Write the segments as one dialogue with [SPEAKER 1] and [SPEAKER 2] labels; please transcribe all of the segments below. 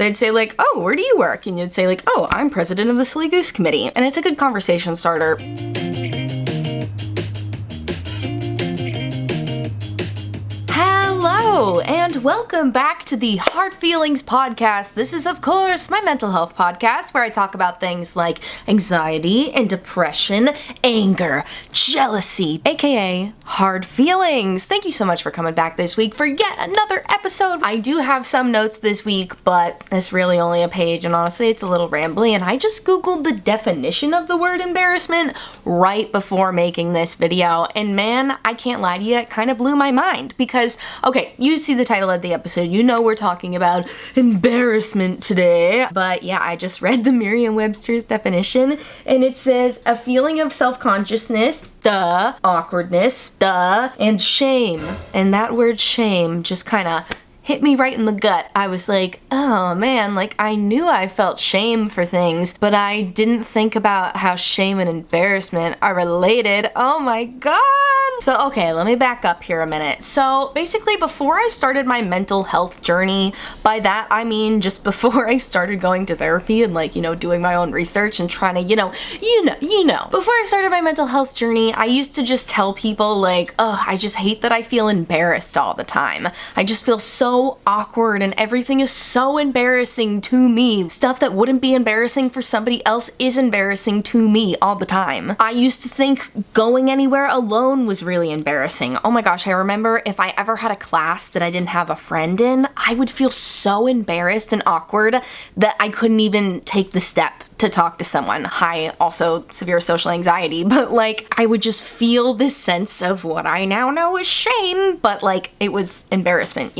[SPEAKER 1] they'd say like, oh, where do you work? And you'd say like, oh, I'm president of the Silly Goose Committee. And it's a good conversation starter. Hello, and welcome back to the Hard Feelings podcast. This is, of course, my mental health podcast where I talk about things like anxiety and depression, anger, jealousy, aka hard feelings. Thank you so much for coming back this week for yet another episode. I do have some notes this week, but it's really only a page, and honestly, it's a little rambly, and I just Googled the definition of the word embarrassment right before making this video, and man, I can't lie to you, it kind of blew my mind, because okay, you see the title of the episode, you know we're talking about embarrassment today, but yeah, I just read the Merriam-Webster's definition, and it says a feeling of self-consciousness, duh, awkwardness, duh, and shame. And that word shame just kind of hit me right in the gut. I was like, oh man, like I knew I felt shame for things, but I didn't think about how shame and embarrassment are related. Oh my god. So okay, let me back up here a minute. So basically before I started my mental health journey, by that I mean just before I started going to therapy and like, doing my own research and trying to, before I started my mental health journey, I used to just tell people like, oh, I just hate that I feel embarrassed all the time. I just feel so awkward and everything is so embarrassing to me. Stuff that wouldn't be embarrassing for somebody else is embarrassing to me all the time. I used to think going anywhere alone was really embarrassing. Oh my gosh, I remember if I ever had a class that I didn't have a friend in, I would feel so embarrassed and awkward that I couldn't even take the step to talk to someone. Hi, also severe social anxiety, but like I would just feel this sense of what I now know is shame, but like it was embarrassment,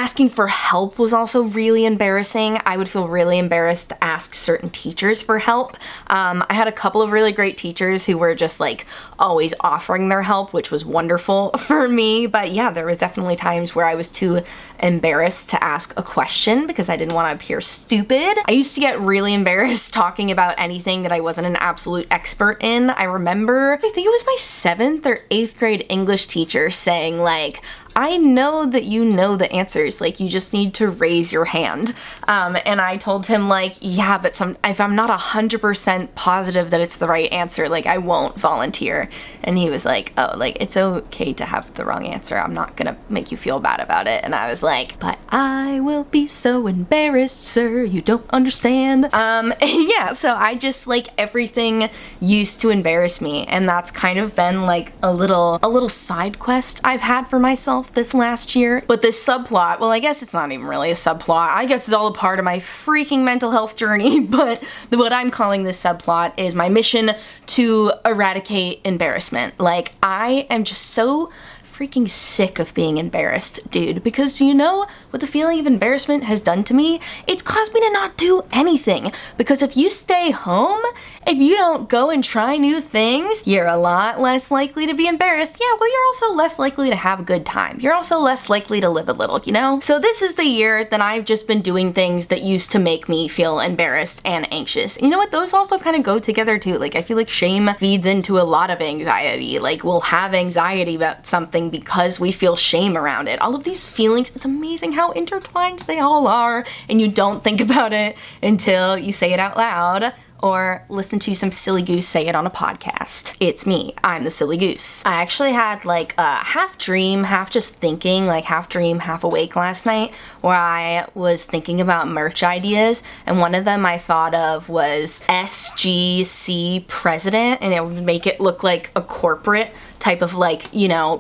[SPEAKER 1] Asking for help was also really embarrassing. I would feel really embarrassed to ask certain teachers for help. I had a couple of really great teachers who were just like always offering their help, which was wonderful for me, but yeah, there was definitely times where I was too embarrassed to ask a question because I didn't want to appear stupid. I used to get really embarrassed talking about anything that I wasn't an absolute expert in. I remember, I think it was my 7th or 8th grade English teacher saying like, I know that you know the answers, like you just need to raise your hand. And I told him like, yeah, but if I'm not 100% positive that it's the right answer, like I won't volunteer. And he was like, oh, like it's okay to have the wrong answer. I'm not gonna make you feel bad about it. And I was like, but I will be so embarrassed, sir, you don't understand. And yeah, so I just like everything used to embarrass me. And that's kind of been like a little side quest I've had for myself this last year. But this subplot, well, I guess it's not even really a subplot. I guess it's all a part of my freaking mental health journey, but what I'm calling this subplot is my mission to eradicate embarrassment. Like, I am just so freaking sick of being embarrassed, dude, because do you know what the feeling of embarrassment has done to me? It's caused me to not do anything, because if you stay home, if you don't go and try new things, you're a lot less likely to be embarrassed. Yeah, well, you're also less likely to have a good time. You're also less likely to live a little, So this is the year that I've just been doing things that used to make me feel embarrassed and anxious. You know what? Those also kind of go together too. Like, I feel like shame feeds into a lot of anxiety. Like, we'll have anxiety about something because we feel shame around it. All of these feelings, it's amazing how intertwined they all are, and you don't think about it until you say it out loud or listen to some silly goose say it on a podcast. It's me, I'm the silly goose. I actually had like a half dream, half just thinking, like half dream, half awake last night, where I was thinking about merch ideas, and one of them I thought of was SGC president, and it would make it look like a corporate type of like,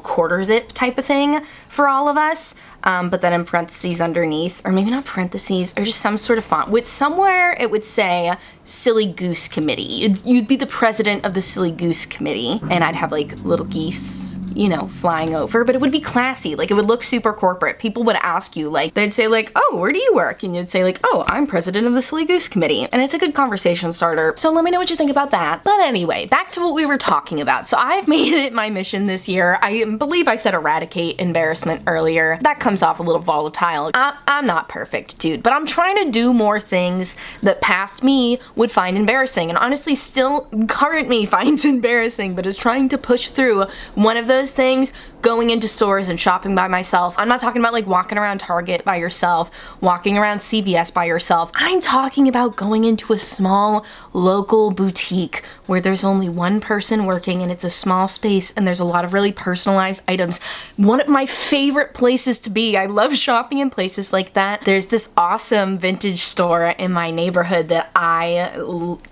[SPEAKER 1] quarter zip type of thing for all of us. But then in parentheses underneath, or maybe not parentheses, or just some sort of font, with somewhere it would say Silly Goose Committee. You'd be the president of the Silly Goose Committee, and I'd have like little geese you know, flying over, but it would be classy. Like, it would look super corporate. People would ask you, like, they'd say, like, oh, where do you work? And you'd say, like, oh, I'm president of the Silly Goose Committee. And it's a good conversation starter. So let me know what you think about that. But anyway, back to what we were talking about. So I've made it my mission this year. I believe I said eradicate embarrassment earlier. That comes off a little volatile. I'm not perfect, dude, but I'm trying to do more things that past me would find embarrassing, and honestly still current me finds embarrassing, but is trying to push through. One of those those things, going into stores and shopping by myself. I'm not talking about like walking around Target by yourself, walking around CVS by yourself. I'm talking about going into a small local boutique where there's only one person working and it's a small space and there's a lot of really personalized items. One of my favorite places to be. I love shopping in places like that. There's this awesome vintage store in my neighborhood that I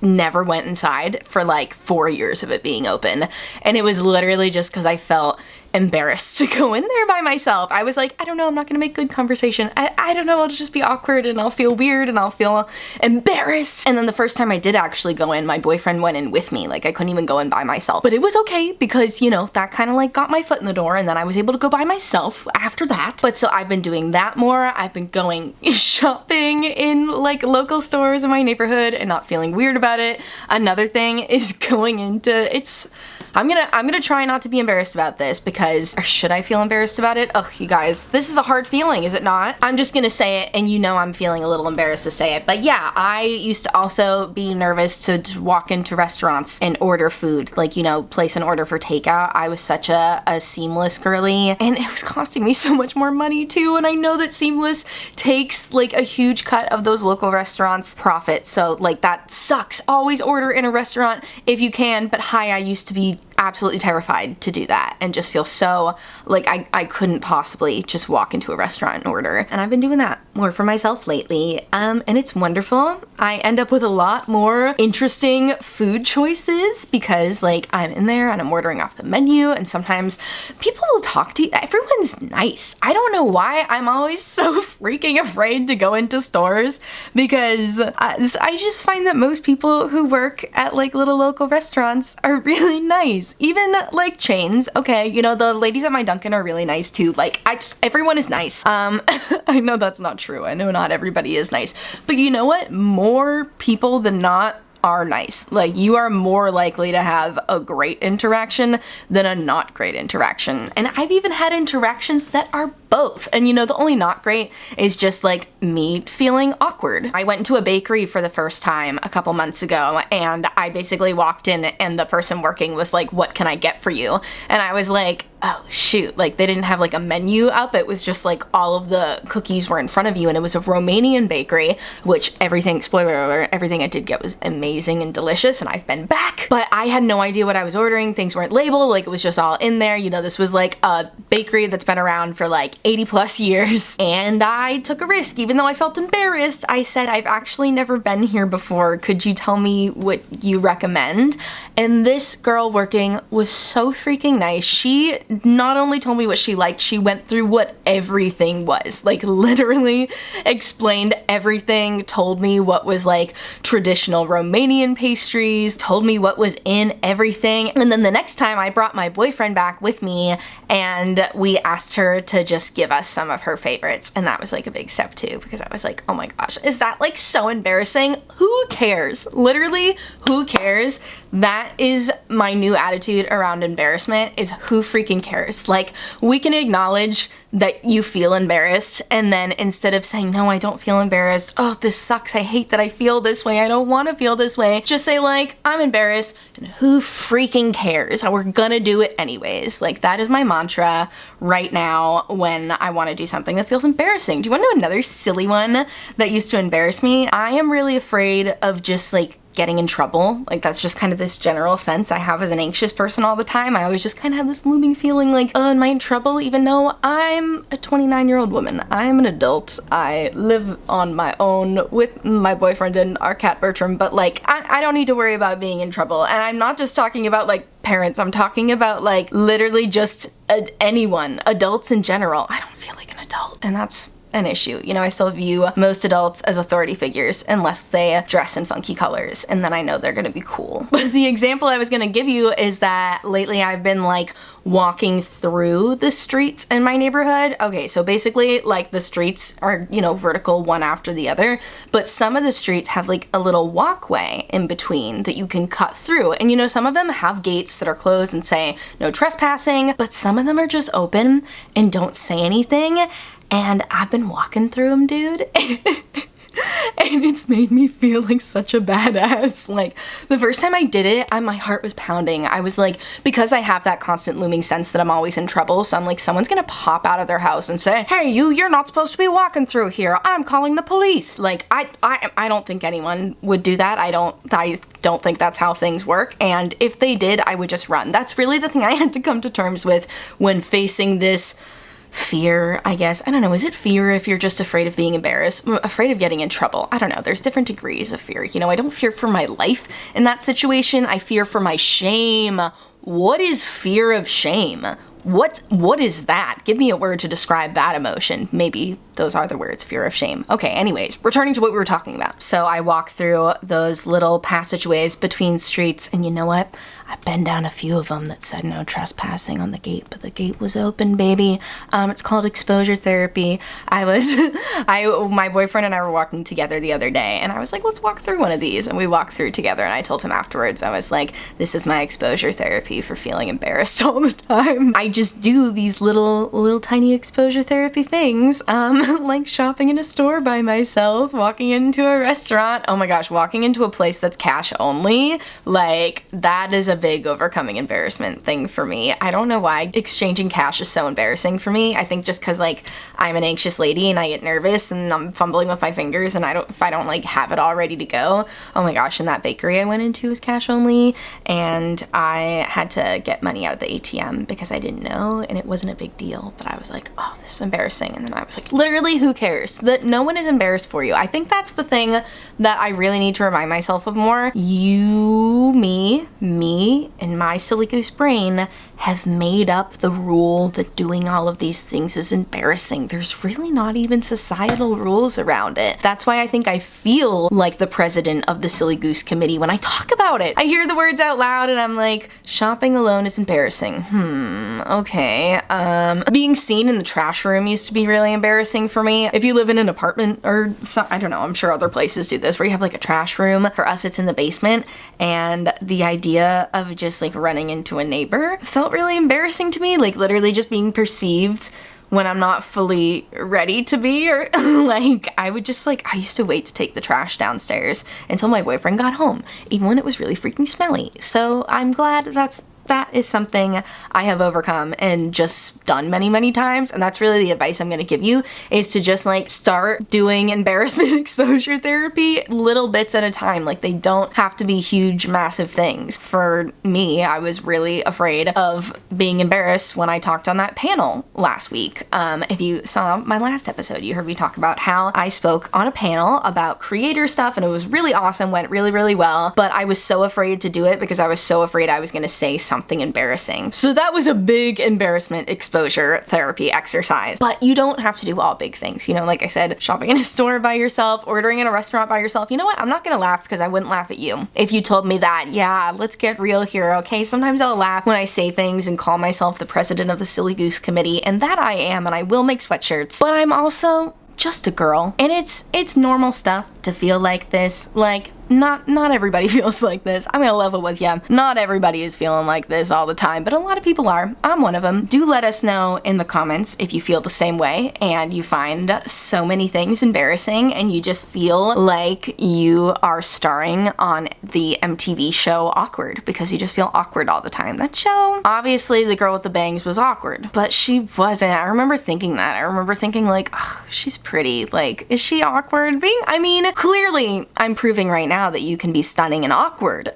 [SPEAKER 1] never went inside for like 4 years of it being open. And it was literally just because I felt embarrassed to go in there by myself. I was like, I don't know, I'm not gonna make good conversation. I don't know, I'll just be awkward and I'll feel weird and I'll feel embarrassed. And then the first time I did actually go in, my boyfriend went in with me. Like I couldn't even go in by myself. But it was okay because, you know, that kind of like got my foot in the door and then I was able to go by myself after that. But so I've been doing that more. I've been going shopping in like local stores in my neighborhood and not feeling weird about it. Another thing is going into, I'm gonna try not to be embarrassed about this because, or should I feel embarrassed about it? Ugh, you guys, this is a hard feeling, is it not? I'm just gonna say it and you know I'm feeling a little embarrassed to say it. But yeah, I used to also be nervous to walk into restaurants and order food, like, you know, place an order for takeout. I was such a seamless girly and it was costing me so much more money too. And I know that Seamless takes like a huge cut of those local restaurants' profit. So like that sucks. Always order in a restaurant if you can. But hi, I used to be absolutely terrified to do that and just feel so like I couldn't possibly just walk into a restaurant and order. And I've been doing that more for myself lately. And it's wonderful. I end up with a lot more interesting food choices because like I'm in there and I'm ordering off the menu and sometimes people will talk to you. Everyone's nice. I don't know why I'm always so freaking afraid to go into stores because I just find that most people who work at like little local restaurants are really nice. Even like chains, okay, you know, the ladies at my Dunkin' are really nice too. Like everyone is nice. I know that's not true. I know not everybody is nice, but you know what? More people than not are nice. Like you are more likely to have a great interaction than a not great interaction. And I've even had interactions that are both. And you know, the only not great is just like me feeling awkward. I went into a bakery for the first time a couple months ago and I basically walked in and the person working was like, what can I get for you? And I was like, oh shoot, like they didn't have like a menu up. It was just like all of the cookies were in front of you and it was a Romanian bakery, which everything, spoiler alert, everything I did get was amazing and delicious and I've been back. But I had no idea what I was ordering. Things weren't labeled, like it was just all in there. You know, this was like a bakery that's been around for like 80 plus years. And I took a risk, even though I felt embarrassed. I said, I've actually never been here before. Could you tell me what you recommend? And this girl working was so freaking nice. She not only told me what she liked, she went through what everything was. Like literally explained everything, told me what was like traditional Romanian pastries, told me what was in everything. And then the next time I brought my boyfriend back with me and we asked her to just give us some of her favorites. And that was like a big step too, because I was like, oh my gosh, is that like so embarrassing? Who cares? Literally, who cares? That is my new attitude around embarrassment, is who freaking cares? Like, we can acknowledge that you feel embarrassed, and then instead of saying, no, I don't feel embarrassed, oh, this sucks, I hate that I feel this way, I don't want to feel this way, just say like, I'm embarrassed, and who freaking cares? We're gonna do it anyways. Like, that is my mantra right now when I want to do something that feels embarrassing. Do you want to know another silly one that used to embarrass me? I am really afraid of just like getting in trouble. Like that's just kind of this general sense I have as an anxious person all the time. I always just kind of have this looming feeling like, oh, am I in trouble? Even though I'm a 29-year-old woman. I'm an adult. I live on my own with my boyfriend and our cat Bertram, but like I don't need to worry about being in trouble. And I'm not just talking about like parents. I'm talking about like literally just anyone, adults in general. I don't feel like an adult, and that's an issue. You know, I still view most adults as authority figures unless they dress in funky colors, and then I know they're gonna be cool. But the example I was gonna give you is that lately I've been like walking through the streets in my neighborhood. Okay, so basically like the streets are, you know, vertical one after the other, but some of the streets have like a little walkway in between that you can cut through. And you know, some of them have gates that are closed and say no trespassing, but some of them are just open and don't say anything. And I've been walking through them, dude. And it's made me feel like such a badass. Like, the first time I did it, my heart was pounding. I was like, because I have that constant looming sense that I'm always in trouble, so I'm like, someone's gonna pop out of their house and say, hey, you're not supposed to be walking through here. I'm calling the police. Like, I don't think anyone would do that. I don't think that's how things work. And if they did, I would just run. That's really the thing I had to come to terms with when facing this fear, I guess. I don't know, is it fear if you're just afraid of being embarrassed, afraid of getting in trouble? I don't know, there's different degrees of fear. You know, I don't fear for my life in that situation, I fear for my shame. What is fear of shame? What is that? Give me a word to describe that emotion. Maybe those are the words, fear of shame. Okay, anyways, returning to what we were talking about. So I walk through those little passageways between streets, and you know what? I've been down a few of them that said no trespassing on the gate, but the gate was open, baby. It's called exposure therapy. My boyfriend and I were walking together the other day, and I was like, let's walk through one of these. And we walked through together, and I told him afterwards, I was like, this is my exposure therapy for feeling embarrassed all the time. I just do these little tiny exposure therapy things, like shopping in a store by myself, walking into a restaurant. Oh my gosh, walking into a place that's cash only, like, that is a big overcoming embarrassment thing for me. I don't know why exchanging cash is so embarrassing for me. I think just because, like, I'm an anxious lady and I get nervous and I'm fumbling with my fingers, and if I don't like have it all ready to go. Oh my gosh, and that bakery I went into was cash only, and I had to get money out of the ATM because I didn't know, and it wasn't a big deal, but I was like, oh, this is embarrassing. And then I was like, literally, who cares? That no one is embarrassed for you. I think that's the thing that I really need to remind myself of more. You, me, and my silly goose brain have made up the rule that doing all of these things is embarrassing. There's really not even societal rules around it. That's why I think I feel like the president of the Silly Goose Committee when I talk about it. I hear the words out loud and I'm like, shopping alone is embarrassing. Okay. Being seen in the trash room used to be really embarrassing for me. If you live in an apartment or I don't know, I'm sure other places do this, where you have like a trash room. For us, it's in the basement, and the idea of just like running into a neighbor felt really embarrassing to me, like literally just being perceived when I'm not fully ready to be, or like I used to wait to take the trash downstairs until my boyfriend got home, even when it was really freaking smelly. So I'm glad that is something I have overcome and just done many, many times. And that's really the advice I'm going to give you, is to just like start doing embarrassment exposure therapy little bits at a time. Like, they don't have to be huge, massive things. For me, I was really afraid of being embarrassed when I talked on that panel last week. If you saw my last episode, you heard me talk about how I spoke on a panel about creator stuff, and it was really awesome, went really, really well. But I was so afraid to do it because I was so afraid I was going to say something embarrassing. So that was a big embarrassment exposure therapy exercise. But you don't have to do all big things. You know, like I said, shopping in a store by yourself, ordering in a restaurant by yourself. You know what? I'm not gonna laugh because I wouldn't laugh at you if you told me that. Yeah, let's get real here, okay? Sometimes I'll laugh when I say things and call myself the president of the Silly Goose Committee, and that I am, and I will make sweatshirts. But I'm also just a girl, and it's normal stuff to feel like this. Like, not everybody feels like this. I'm gonna level with you. Not everybody is feeling like this all the time, but a lot of people are. I'm one of them. Do let us know in the comments if you feel the same way and you find so many things embarrassing and you just feel like you are starring on the MTV show Awkward because you just feel awkward all the time. That show, obviously the girl with the bangs was awkward, but she wasn't. I remember thinking that. I remember thinking like, oh, she's pretty. Like, is she awkward? I mean, clearly I'm proving right now that you can be stunning and awkward.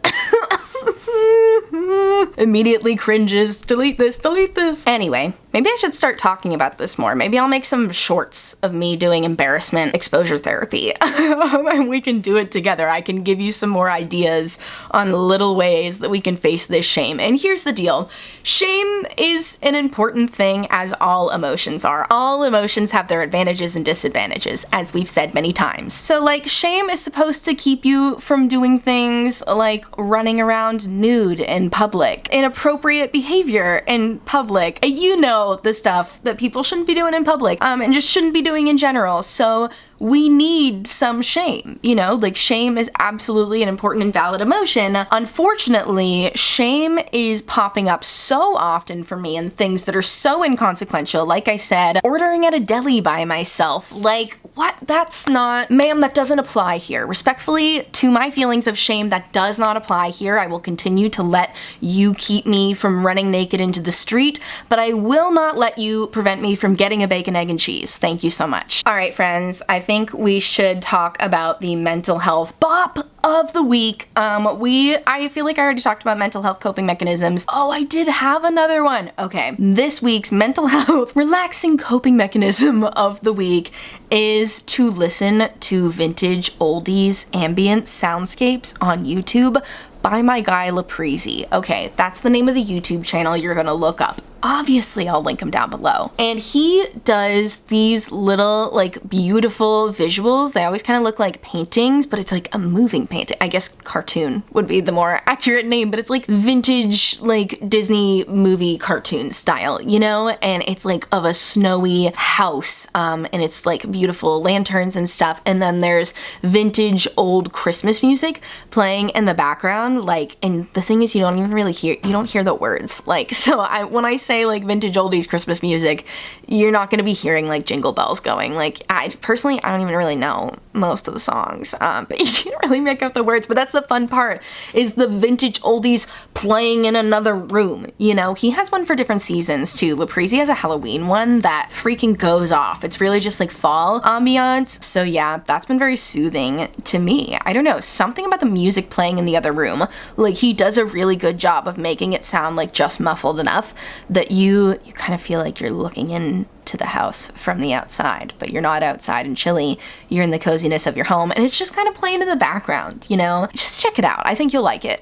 [SPEAKER 1] Immediately cringes. Delete this, delete this. Anyway, maybe I should start talking about this more. Maybe I'll make some shorts of me doing embarrassment exposure therapy. And we can do it together. I can give you some more ideas on little ways that we can face this shame. And here's the deal. Shame is an important thing, as all emotions are. All emotions have their advantages and disadvantages, as we've said many times. So like, shame is supposed to keep you from doing things like running around nude in public, inappropriate behavior in public. You know, the stuff that people shouldn't be doing in public, and just shouldn't be doing in general. So we need some shame, you know? Like, shame is absolutely an important and valid emotion. Unfortunately, shame is popping up so often for me in things that are so inconsequential. Like I said, ordering at a deli by myself. Like, what? That's not, ma'am, that doesn't apply here. Respectfully, to my feelings of shame, that does not apply here. I will continue to let you keep me from running naked into the street, but I will not let you prevent me from getting a bacon, egg, and cheese. Thank you so much. All right, friends, I think we should talk about the mental health bop of the week. I feel like I already talked about mental health coping mechanisms. Oh, I did have another one. Okay, this week's mental health relaxing coping mechanism of the week is to listen to vintage oldies ambient soundscapes on YouTube by my guy Laprizzi. Okay, that's the name of the YouTube channel you're gonna look up. Obviously, I'll link him down below. And he does these little, like, beautiful visuals. They always kind of look like paintings, but it's like a moving painting. I guess cartoon would be the more accurate name, but it's like vintage, like, Disney movie cartoon style, you know? And it's like of a snowy house, and it's like beautiful lanterns and stuff. And then there's vintage old Christmas music playing in the background, like, and the thing is, you don't even really hear, you don't hear the words. Like, so when I say like vintage oldies Christmas music, you're not going to be hearing like jingle bells going. Like, I personally, I don't even really know most of the songs, but you can really make up the words. But that's the fun part, is the vintage oldies playing in another room. You know, he has one for different seasons too. Laprizzi has a Halloween one that freaking goes off. It's really just like fall ambiance. So yeah, that's been very soothing to me. I don't know, something about the music playing in the other room. Like, he does a really good job of making it sound like just muffled enough that you kind of feel like you're looking in to the house from the outside, but you're not outside and chilly. You're in the coziness of your home, and it's just kind of playing in the background, you know? Just check it out. I think you'll like it.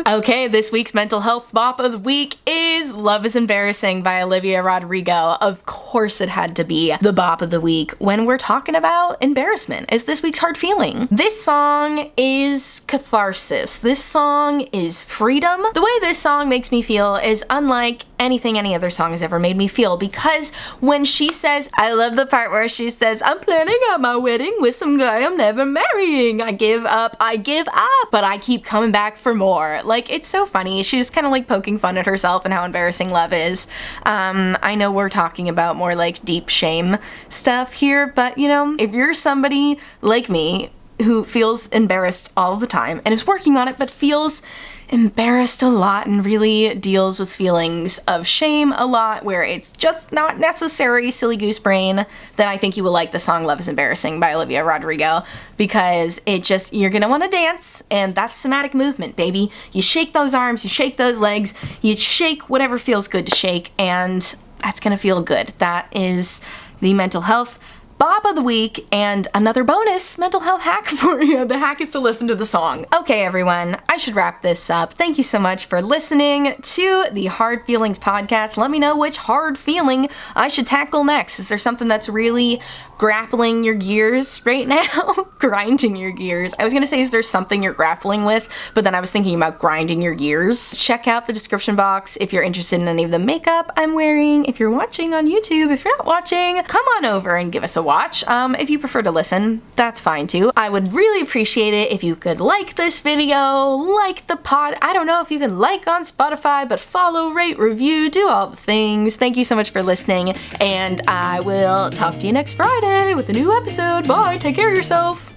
[SPEAKER 1] Okay, this week's mental health bop of the week is Love is Embarrassing by Olivia Rodrigo. Of course it had to be the bop of the week when we're talking about embarrassment. Is this week's hard feeling. This song is catharsis. This song is freedom. The way this song makes me feel is unlike anything any other song has ever made me feel, because when she says, I love the part where she says, I'm planning on my wedding with some guy I'm never marrying. I give up, but I keep coming back for more. Like, it's so funny. She's kind of like poking fun at herself and how embarrassing love is. I know we're talking about more like deep shame stuff here, but you know, if you're somebody like me who feels embarrassed all the time and is working on it, but feels embarrassed a lot and really deals with feelings of shame a lot, where it's just not necessary, silly goose brain, then I think you will like the song Love is Embarrassing by Olivia Rodrigo, because it just, you're gonna want to dance, and that's somatic movement, baby. You shake those arms, you shake those legs, you shake whatever feels good to shake, and that's gonna feel good. That is the mental health bop of the week, and another bonus mental health hack for you. The hack is to listen to the song. Okay, everyone, I should wrap this up. Thank you so much for listening to the Hard Feelings podcast. Let me know which hard feeling I should tackle next. Is there something that's really grappling your gears right now? Grinding your gears. I was gonna say, is there something you're grappling with? But then I was thinking about grinding your gears. Check out the description box if you're interested in any of the makeup I'm wearing. If you're watching on YouTube, if you're not watching, come on over and give us a watch. If you prefer to listen, that's fine too. I would really appreciate it if you could like this video, like the pod. I don't know if you can like on Spotify, but follow, rate, review, do all the things. Thank you so much for listening, and I will talk to you next Friday with a new episode. Bye, take care of yourself.